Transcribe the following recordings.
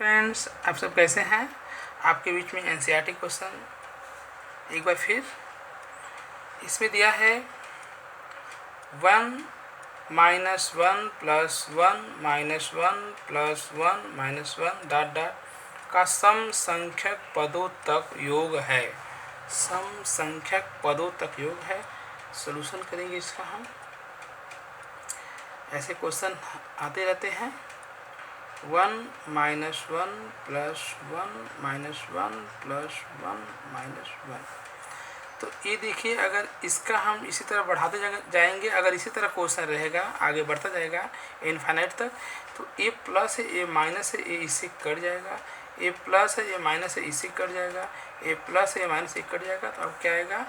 Friends, आप सब कैसे हैं। आपके बीच में एनसीईआरटी क्वेश्चन एक बार फिर इसमें दिया है 1 minus 1 plus 1 minus 1 plus 1 minus 1 dot dot का सम संख्यक पदों तक योग है। सम संख्यक पदों तक योग है। सॉल्यूशन करेंगे इसका हम। ऐसे क्वेश्चन आते रहते हैं। 1 minus 1 plus 1 minus 1 plus 1 minus 1। तो ये देखिए, अगर इसका हम इसी तरह बढ़ाते जाएंगे, अगर इसी तरह क्वेश्चन रहेगा, आगे बढ़ता जाएगा इनफाइनाइट तक, तो ए प्लस है, ए माइनस है, ए इससे कट जाएगा। ए प्लस है, ए माइनस है, इससे कट जाएगा। ए प्लस है, ए माइनस से कट जाएगा। तो अब क्या आएगा?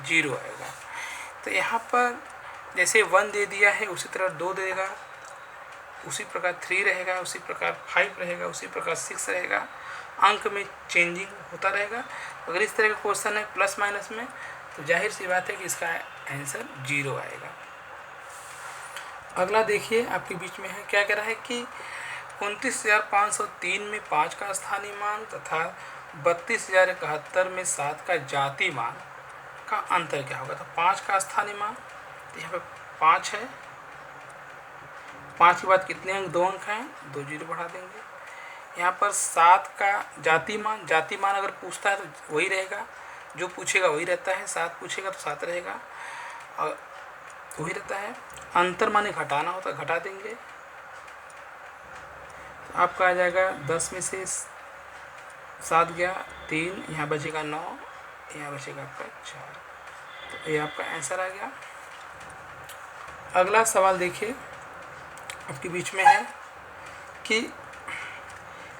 0 आएगा। तो यहाँ पर जैसे 1 दे दिया है, उसी तरह 2 देगा, उसी प्रकार 3 रहेगा, उसी प्रकार 5 रहेगा, उसी प्रकार 6 रहेगा। अंक में चेंजिंग होता रहेगा। अगर इस तरह का क्वेश्चन है प्लस माइनस में, तो जाहिर सी बात है कि इसका आंसर 0 आएगा। अगला देखिए, आपके बीच में है, क्या कह रहा है कि 29,503 में 5 का स्थानीय मान तथा 32,071 में 7 का जाति मान का अंतर क्या होगा। तो 5 का स्थानीय मान, तो यहाँ पे 5 है। 5 के बाद कितने अंक? 2 अंक हैं, 2 0 बढ़ा देंगे। यहाँ पर 7 का जाति मान अगर पूछता है तो वही रहेगा, जो पूछेगा वही रहता है। 7 पूछेगा तो 7 रहेगा और वही रहता है। अंतर माने घटाना होता है, घटा देंगे। तो आपका आ जाएगा 10 में से 7 गया 3, यहाँ बचेगा 9, यहाँ बचेगा आपका 4। तो ये आपका आंसर आ गया। अगला सवाल देखिए, आपके बीच में है कि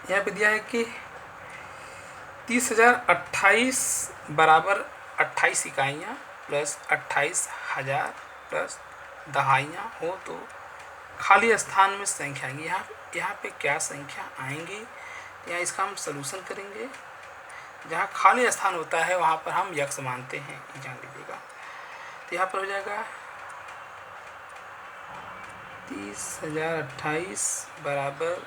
यहाँ पे दिया है कि 30,028 बराबर 28 इकाइयाँ प्लस 28,000 प्लस दहाइयाँ हो तो खाली स्थान में संख्या आएंगी। यहाँ पे क्या संख्या आएंगी? यहाँ इसका हम सलूशन करेंगे। जहाँ खाली स्थान होता है वहाँ पर हम यक्स मानते हैं, ये जान लीजिएगा। तो यहाँ पर हो जाएगा 30,028 बराबर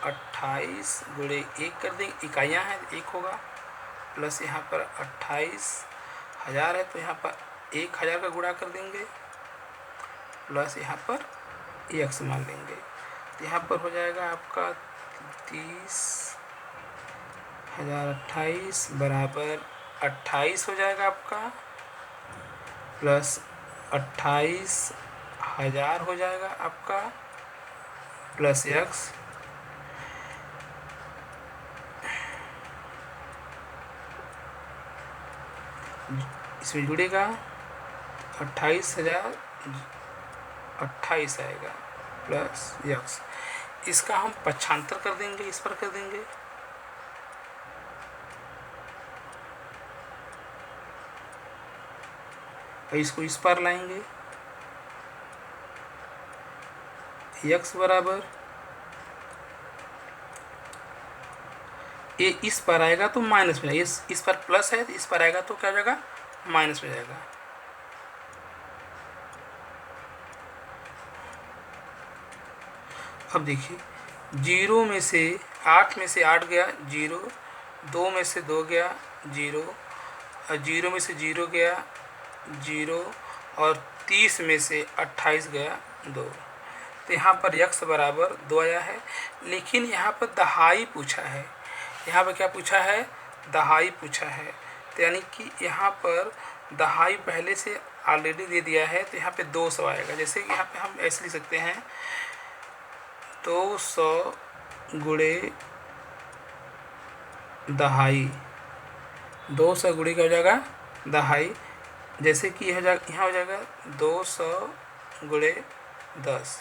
28 गुणे 1 कर देंगे, इकाइयाँ हैं 1 होगा, प्लस यहाँ पर 28,000 है तो यहाँ पर 1,000 का गुणा कर देंगे, प्लस यहाँ पर x मान लेंगे। तो यहाँ पर हो जाएगा आपका 30,028 बराबर 28 हो जाएगा आपका, प्लस 28,000 हो जाएगा आपका, प्लस x। इसमें जुड़ेगा 28,000, 28 आएगा, प्लस x। इसका हम पक्षांतर कर देंगे, इस पर कर देंगे। और इसको इस पर लाएंगे। x बराबर ये इस पर आएगा तो माइनस में, इस पर प्लस है, इस पर आएगा तो क्या हो जाएगा? माइनस में जाएगा। अब देखिए, 0 में से 8 में से 8 गया 0, 2 में से 2 गया 0, और 0 में से 0 गया 0, और 30 में से 28 गया 2। तो यहाँ पर x बराबर 2 आया है। लेकिन यहाँ पर दहाई पूछा है। यहाँ पर क्या पूछा है? दहाई पूछा है। तो यानी कि यहाँ पर दहाई पहले से ऑलरेडी दे दिया है, तो यहाँ पे 200 आएगा। जैसे कि यहाँ पे हम ऐसे लिख सकते हैं, 200 गुणे दहाई, 200 गुणे क्या हो जाएगा? दहाई। जैसे कि यहाँ हो जाएगा 200 गुणे 10।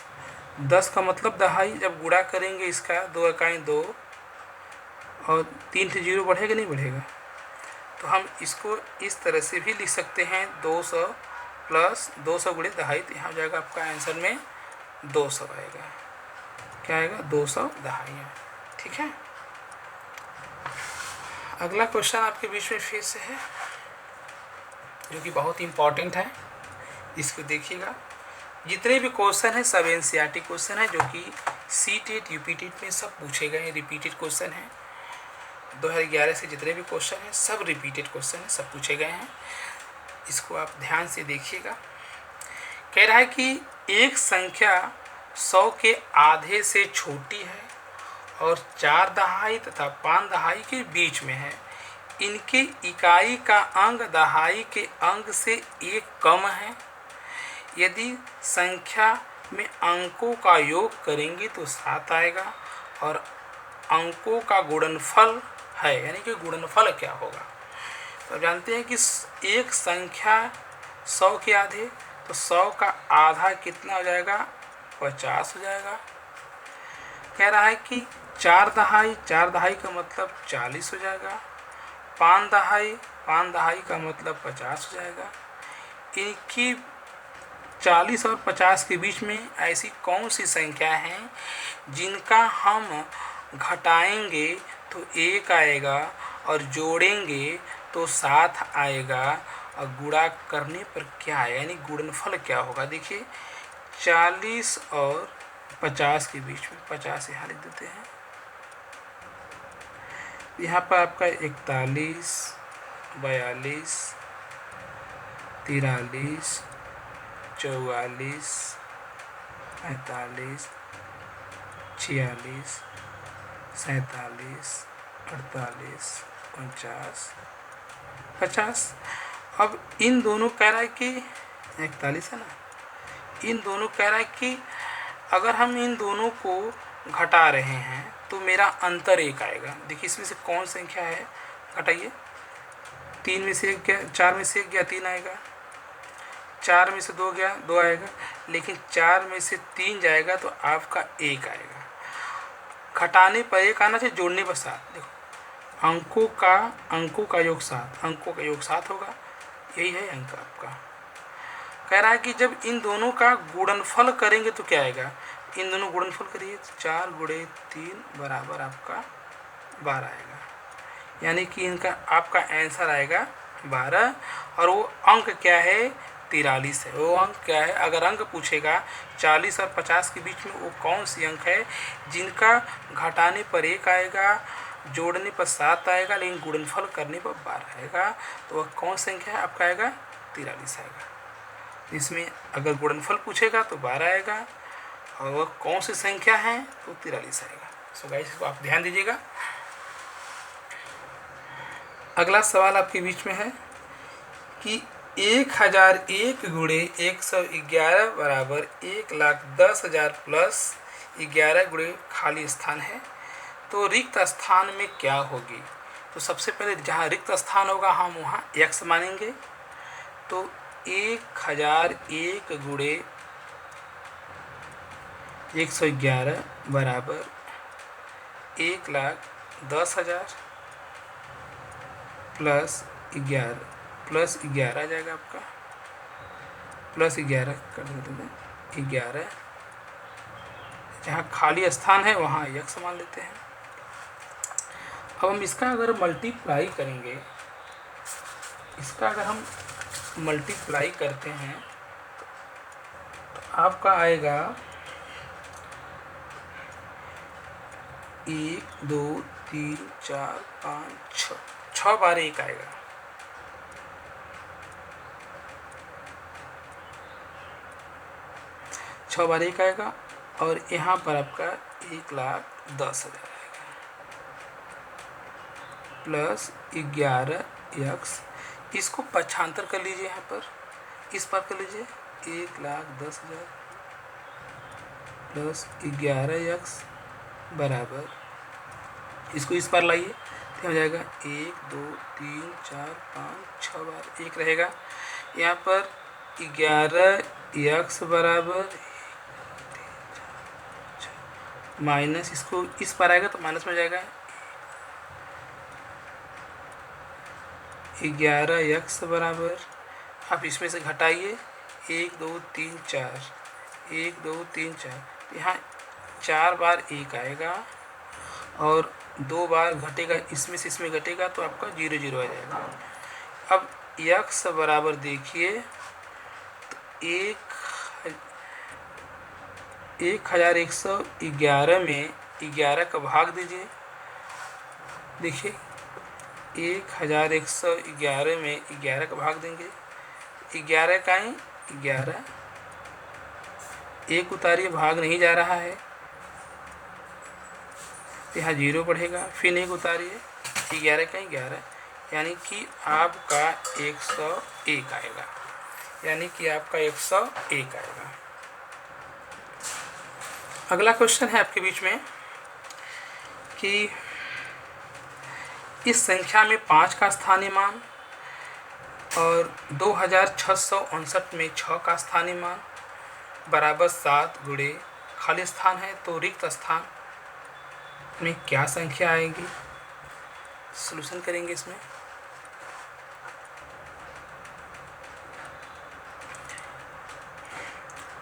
10 का मतलब दहाई। जब गुणा करेंगे इसका, 2 इकाई 2 और 3 से 0 बढ़ेगा नहीं बढ़ेगा। तो हम इसको इस तरह से भी लिख सकते हैं, 200 प्लस 200 गुणे दहाई। तो यहाँ हो जाएगा आपका आंसर में 200 आएगा। क्या आएगा? 200 दहाइयाँ। ठीक है। अगला क्वेश्चन आपके बीच में फिर से है, जो कि बहुत इम्पॉर्टेंट है। इसको देखिएगा। जितने भी क्वेश्चन हैं सब एनसीईआरटी क्वेश्चन है, जो कि सी टेट यूपी टेट में सब पूछे गए रिपीटेड क्वेश्चन हैं। 2011 से जितने भी क्वेश्चन हैं सब रिपीटेड क्वेश्चन हैं, सब पूछे गए हैं। इसको आप ध्यान से देखिएगा। कह रहा है कि एक संख्या 100 के आधे से छोटी है और 4 दहाई तथा 5 दहाई के बीच में है। इनके इकाई का अंक दहाई के अंक से एक कम है। यदि संख्या में अंकों का योग करेंगे तो 7 आएगा और अंकों का गुणनफल है, यानी कि गुणनफल क्या होगा। तो जानते हैं कि एक संख्या 100 के आधे, तो 100 का आधा कितना हो जाएगा, 50 हो जाएगा। कह रहा है कि 4 दहाई का मतलब 40 हो जाएगा। 5 दहाई का मतलब 50 हो जाएगा। इनकी 40 और 50 के बीच में ऐसी कौन सी संख्या हैं जिनका हम घटाएंगे तो 1 आएगा और जोड़ेंगे तो 7 आएगा और गुणा करने पर क्या आएगा, यानी गुणनफल क्या होगा। देखिए 40 और 50 के बीच में 50 यहाँ लिख देते हैं। यहाँ पर आपका 41, 42, 43, 44, 45, 46, 47, 48, 49, 50। अब इन दोनों कह रहा है कि 41 है ना, इन दोनों कह रहा है कि अगर हम इन दोनों को घटा रहे हैं तो मेरा अंतर 1 आएगा। देखिए इसमें से कौन संख्या है, घटाइए। 3 में से 1 गया, 4 में से 1 गया 3 आएगा, 4 में से 2 गया 2 आएगा, लेकिन 4 में से 3 जाएगा तो आपका 1 आएगा। घटाने पर 1 आना चाहिए, जोड़ने पर 7। देखो अंकों का योग 7, अंकों का योग 7 होगा, यही है अंक आपका। कह रहा है कि जब इन दोनों का गुणनफल करेंगे तो क्या आएगा, इन दोनों गुणनफल करिए, 4 गुणे 3 बराबर आपका 12 आएगा, यानी कि इनका आपका आंसर आएगा 12। और वो अंक क्या है, 43 है। वो अंक क्या है, अगर अंक पूछेगा 40 और 50 के बीच में वो कौन सी अंक है जिनका घटाने पर 1 आएगा, जोड़ने पर 7 आएगा, लेकिन गुणनफल करने पर 12 आएगा, तो वह कौन संख्या है, आपका आएगा 43 आएगा। इसमें अगर गुणनफल पूछेगा तो 12 आएगा और वह कौन सी संख्या है तो 43 आएगा। सो गाइस इसको आप ध्यान दीजिएगा। अगला सवाल आपके बीच में है कि 1001 गुणे 111 बराबर 1,10,000 प्लस 11 गुणे खाली स्थान है, तो रिक्त स्थान में क्या होगी। तो सबसे पहले जहाँ रिक्त स्थान होगा हम वहाँ x मानेंगे। तो 1001 गुणे 111 बराबर 1,10,000 प्लस 11 आ जाएगा आपका, प्लस 11 कर देते हैं 11। जहाँ खाली स्थान है वहाँ x मान लेते हैं। अब हम इसका अगर मल्टीप्लाई करेंगे, इसका अगर हम मल्टीप्लाई करते हैं तो आपका आएगा 1 2 3 4 5 6 बार 1 आएगा। छः बार 1 आएगा और यहाँ पर आपका 1,10,000 आएगा प्लस 11x। इसको पक्षांतर कर लीजिए, यहाँ पर इस पर कर लीजिए 1,10,000 प्लस 11x बराबर, इसको इस पर लाइए तो हो जाएगा 1 2 3 4 5 6 बार 1 रहेगा। यहाँ पर 11x बराबर माइनस, इसको इस पर आएगा तो माइनस में जाएगा 11x बराबर, आप इसमें से घटाइए 1 2 3 4 1 2 3 4, यहाँ 4 बार 1 आएगा और 2 बार घटेगा, इसमें से इसमें घटेगा तो आपका 0 0 आ जाएगा। अब x बराबर देखिए तो 1111 में 11 का भाग दीजिए। देखिए 1111 में 11 का भाग देंगे, 11 का ही 11, एक उतारिए, भाग नहीं जा रहा है, यहाँ 0 बढ़ेगा, फिर एक उतारिए, 11 का ही 11, यानी कि आपका 101 आएगा, यानी कि आपका 101 आएगा। अगला क्वेश्चन है आपके बीच में कि इस संख्या में 5 का स्थानीय मान और 2659 में 6 का स्थानीय मान बराबर 7 गुणे खाली स्थान है, तो रिक्त स्थान में क्या संख्या आएगी। सॉल्यूशन करेंगे इसमें।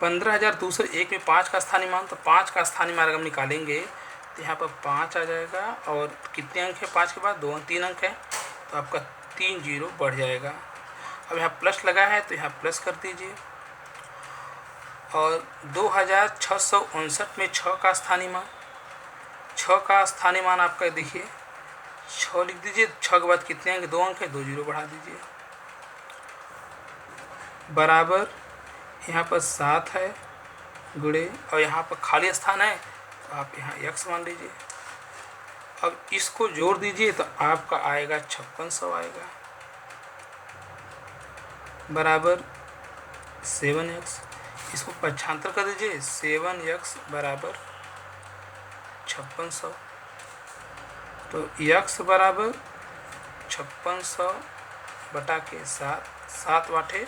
पंद्रह 201 में 5 का स्थानीय मान, तो 5 का स्थानीय मान अगर हम निकालेंगे तो यहाँ पर 5 आ जाएगा, और कितने अंक है 5 के बाद 3 अंक है, तो आपका 3 0 बढ़ जाएगा। अब यहाँ प्लस लगा है तो यहाँ प्लस कर दीजिए, और 2659 में 6 का स्थानीय मान, 6 का स्थानीय मान आपका देखिए 6 लिख दीजिए, 6 के बाद कितने अंक 2 अंक है, 2 0 बढ़ा दीजिए, बराबर यहाँ पर 7 है गुणे, और यहाँ पर खाली स्थान है तो आप यहाँ x मान लीजिए। अब इसको जोड़ दीजिए तो आपका आएगा 5600 आएगा, बराबर 7x, इसको पक्षांतर कर दीजिए, 7x बराबर 5600, तो x बराबर 5600 बटा के 7, 7 वाटे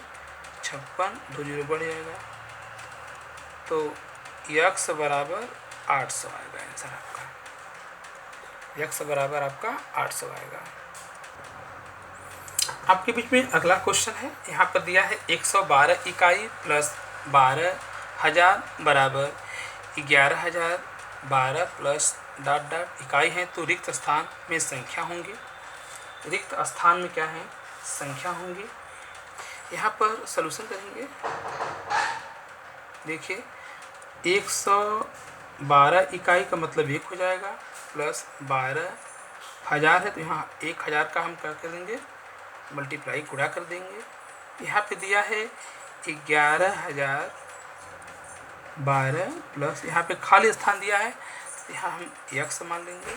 56, 2 0 बढ़ जाएगा, तो x बराबर 800 आएगा आंसर आपका, x बराबर आपका 800 आएगा। आपके बीच में अगला क्वेश्चन है, यहाँ पर दिया है 112 इकाई प्लस 12,000 बराबर 11,000, 12 प्लस डॉट डॉट इकाई है, तो रिक्त स्थान में संख्या होंगे, रिक्त स्थान में क्या है संख्या होंगी। यहाँ पर सॉल्यूशन करेंगे। देखिए 112 इकाई का मतलब 1 हो जाएगा, प्लस 12,000 है तो यहाँ 1000 का हम क्या कर देंगे मल्टीप्लाई गुणा कर देंगे। यहाँ पे दिया है 11,000 12 प्लस यहाँ पे खाली स्थान दिया है, यहाँ हम x मान लेंगे।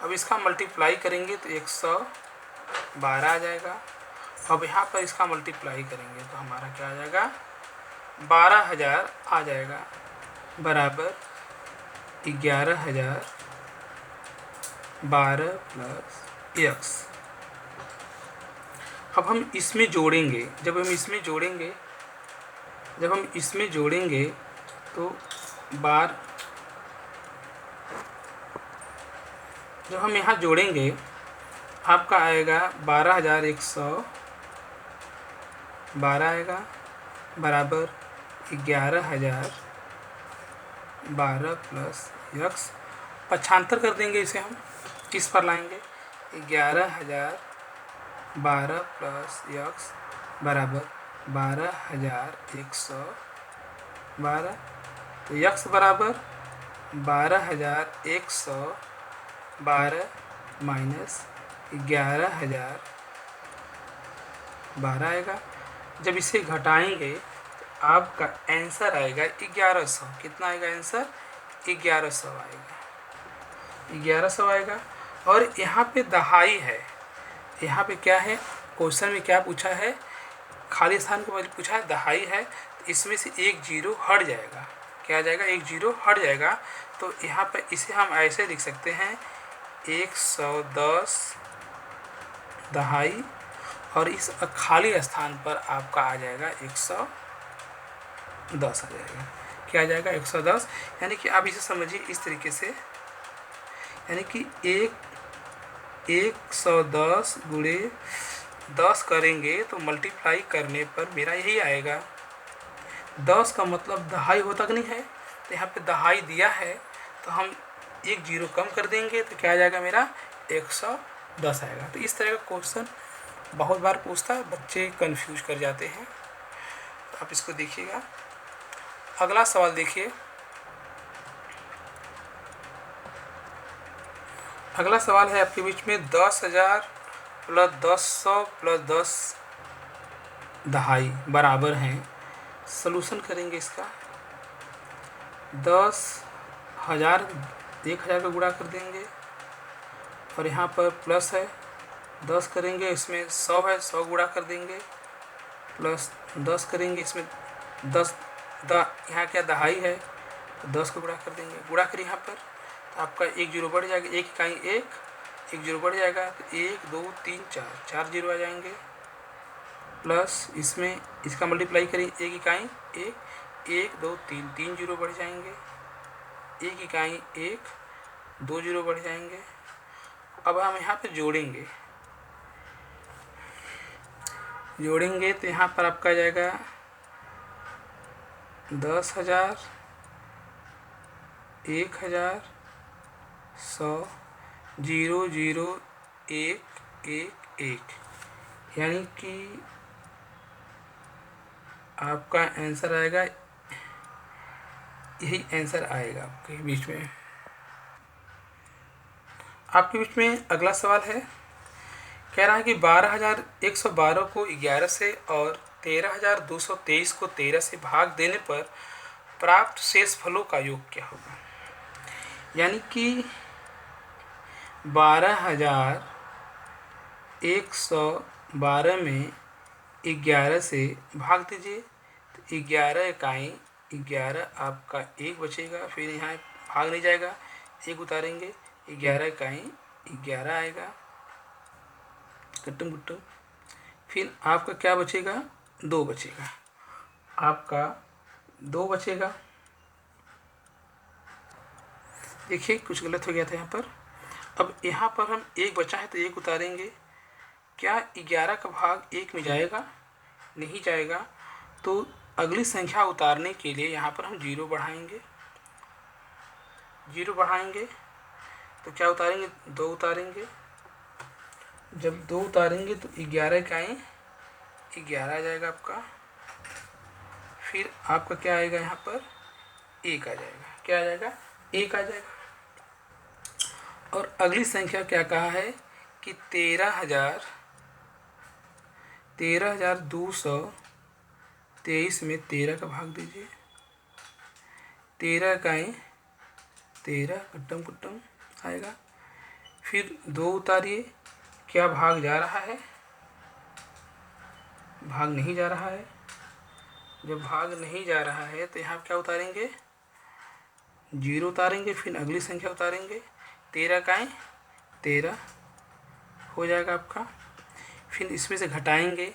अब इसका मल्टीप्लाई करेंगे तो 112 आ जाएगा। अब यहाँ पर इसका मल्टीप्लाई करेंगे तो हमारा क्या आ जाएगा 12,000 आ जाएगा, बराबर 11,000 12 प्लस x। अब हम इसमें जोड़ेंगे, जब हम इसमें जोड़ेंगे तो जब हम यहाँ जोड़ेंगे आपका आएगा 12,112 आएगा, बराबर 11,000 12 प्लस x। पक्षांतर कर देंगे इसे, हम किस पर लाएंगे 11,000 12 प्लस x बराबर 12,112, तो x बराबर 12,112 माइनस 11,012 आएगा। जब इसे घटाएंगे तो आपका आंसर आएगा 1100। कितना आएगा आंसर 1100 आएगा, 1100 आएगा। और यहाँ पे दहाई है, यहाँ पे क्या है क्वेश्चन में क्या पूछा है, खाली स्थान को पूछा है, दहाई है, तो इसमें से एक जीरो हट जाएगा। क्या आ जाएगा एक जीरो हट जाएगा, तो यहाँ पर इसे हम ऐसे लिख सकते हैं 110 दहाई, और इस खाली स्थान पर आपका आ जाएगा 110 आ जाएगा। क्या आ जाएगा 110, यानी कि आप इसे समझिए इस तरीके से, यानी कि 110 गुणे 10 करेंगे तो मल्टीप्लाई करने पर मेरा यही आएगा। 10 का मतलब दहाई होता कि नहीं है, तो यहाँ पे दहाई दिया है तो हम एक जीरो कम कर देंगे तो क्या आ जाएगा मेरा 110 आएगा। तो इस तरह का क्वेश्चन बहुत बार पूछता है, बच्चे कंफ्यूज कर जाते हैं, तो आप इसको देखिएगा। अगला सवाल देखिए, अगला सवाल है आपके बीच में 10,000 प्लस 1000 प्लस 10 दहाई बराबर हैं। सलूशन करेंगे इसका। 10,000 1,000 का गुणा कर देंगे और यहाँ पर प्लस है 10 करेंगे, इसमें 100 है 100 गुणा कर देंगे, प्लस 10 करेंगे, इसमें 10 यहाँ क्या दहाई है तो 10 को गुणा कर देंगे। गुणा करिए यहाँ पर तो आपका एक जीरो बढ़ जाएगा, एक इकाई एक जीरो बढ़ जाएगा तो 1 2 3 4 जीरो आ जाएंगे। प्लस इसमें इसका मल्टीप्लाई करिए, एक इकाई एक 2 3 जीरो बढ़ जाएंगे, एक इकाई 2 जीरो बढ़ जाएंगे। अब हम यहाँ पे जोड़ेंगे तो यहाँ पर आपका आ जाएगा 10,000 1,000 100 0 0 1 1 1, यानी कि आपका आंसर आएगा, यही आंसर आएगा आपके बीच में। आपके बीच में अगला सवाल है, कह रहा है कि 12,112 को 11 से और 13,223 को 13 से भाग देने पर प्राप्त शेष फलों का योग क्या होगा। यानी कि 12,112 में 11 से भाग दीजिए तो 11 इकाई 11 आपका एक बचेगा, फिर यहाँ भाग नहीं जाएगा, एक उतारेंगे 11 इकाई 11 आएगा कट्टम कुट्टम, फिर आपका क्या बचेगा 2 बचेगा, आपका 2 बचेगा। देखिए कुछ गलत हो गया था यहाँ पर। अब यहाँ पर हम एक बचा है तो एक उतारेंगे, क्या 11 का भाग 1 में जाएगा, नहीं जाएगा, तो अगली संख्या उतारने के लिए यहाँ पर हम जीरो बढ़ाएंगे तो क्या उतारेंगे 2 उतारेंगे, जब 2 उतारेंगे तो 11 इकाई 11 आ जाएगा आपका, फिर आपका क्या आएगा यहाँ पर 1 आ जाएगा, क्या आ जाएगा 1 आ जाएगा। और अगली संख्या क्या कहा है कि 13,223 में 13 का भाग दीजिए, 13 इकाई 13 कट्टम कुट्टम आएगा, फिर 2 उतारिए, क्या भाग जा रहा है, भाग नहीं जा रहा है। जब भाग नहीं जा रहा है तो यहाँ क्या उतारेंगे, जीरो उतारेंगे, फिर अगली संख्या उतारेंगे, 13 का 13 हो जाएगा आपका, फिर इसमें से घटाएंगे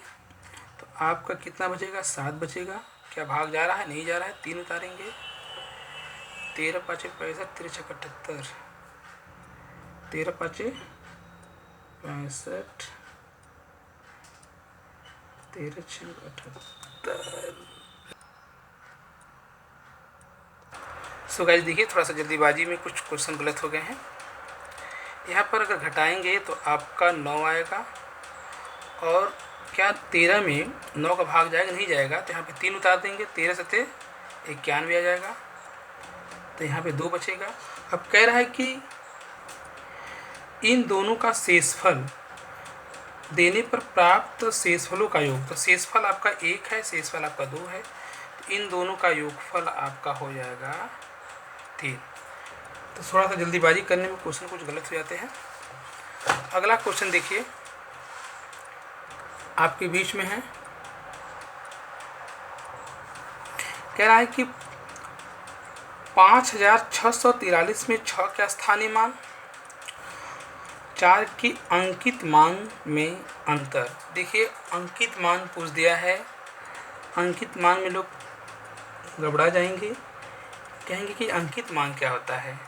तो आपका कितना बचेगा 7 बचेगा, क्या भाग जा रहा है, नहीं जा रहा है, 3 उतारेंगे, 13 5 65 13 6 78 13 5 65 13 6 78। सो गाइस देखिए थोड़ा सा जल्दीबाजी में कुछ क्वेश्चन गलत हो गए हैं। यहाँ पर अगर घटाएंगे तो आपका 9 आएगा, और क्या 13 में 9 का भाग जाएगा, नहीं जाएगा, तो यहाँ पे 3 उतार देंगे, 13 सत्ते 91 आ जाएगा, तो यहाँ पे 2 बचेगा। अब कह रहा है कि इन दोनों का शेषफल देने पर प्राप्त शेषफलों का योग, तो शेषफल आपका 1 है, शेषफल आपका 2 है, तो इन दोनों का योगफल आपका हो जाएगा 3। तो थोड़ा सा जल्दीबाजी करने में क्वेश्चन कुछ गलत हो जाते हैं। अगला क्वेश्चन देखिए आपके बीच में है, कह रहा है कि 5,643 में 6 का स्थानीय मान, 4 की अंकित मान में अंतर। देखिए अंकित मान पूछ दिया है, अंकित मान में लोग घबरा जाएंगे, कहेंगे कि अंकित मान क्या होता है।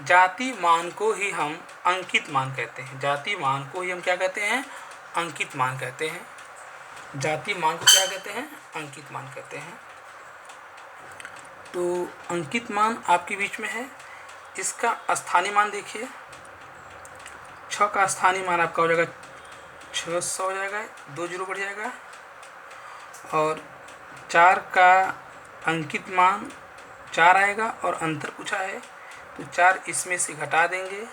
जाति मान को ही हम अंकित मान कहते हैं, जाति मान को ही हम क्या कहते हैं, अंकित मान कहते हैं। जाति मान को क्या कहते हैं, अंकित मान कहते हैं। तो अंकित मान आपके बीच में है, इसका स्थानीय मान देखिए, 6 का स्थानीय मान आपका हो जाएगा 600 हो जाएगा, 2 जीरो बढ़ जाएगा, और 4 का अंकित मान 4 आएगा, और अंतर पूछा है तो 4 इसमें से घटा देंगे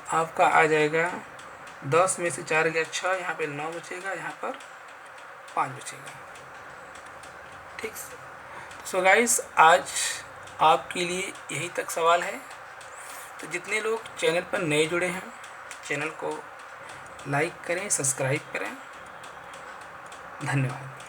आपका आ जाएगा 10 में से 4 गया 6, यहाँ पे 9 बचेगा, यहाँ पर 5 बचेगा। ठीक। सो गाइस, आज आपके लिए यही तक सवाल है। तो जितने लोग चैनल पर नए जुड़े हैं, चैनल को लाइक करें, सब्सक्राइब करें। धन्यवाद।